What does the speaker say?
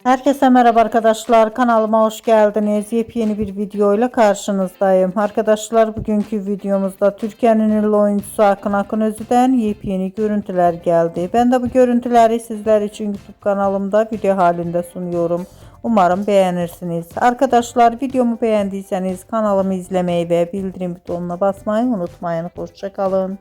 Herkese merhaba arkadaşlar, kanalıma hoş geldiniz. Yepyeni bir video ile karşınızdayım. Arkadaşlar, bugünkü videomuzda Türkiye'nin ünlü oyuncusu Akın Akınözü'den yepyeni görüntüler geldi. Ben de bu görüntüleri sizler için YouTube kanalımda video halinde sunuyorum. Umarım beğenirsiniz. Arkadaşlar, videomu beğendiyseniz kanalımı izlemeyi ve bildirim butonuna basmayı unutmayın. Hoşça kalın.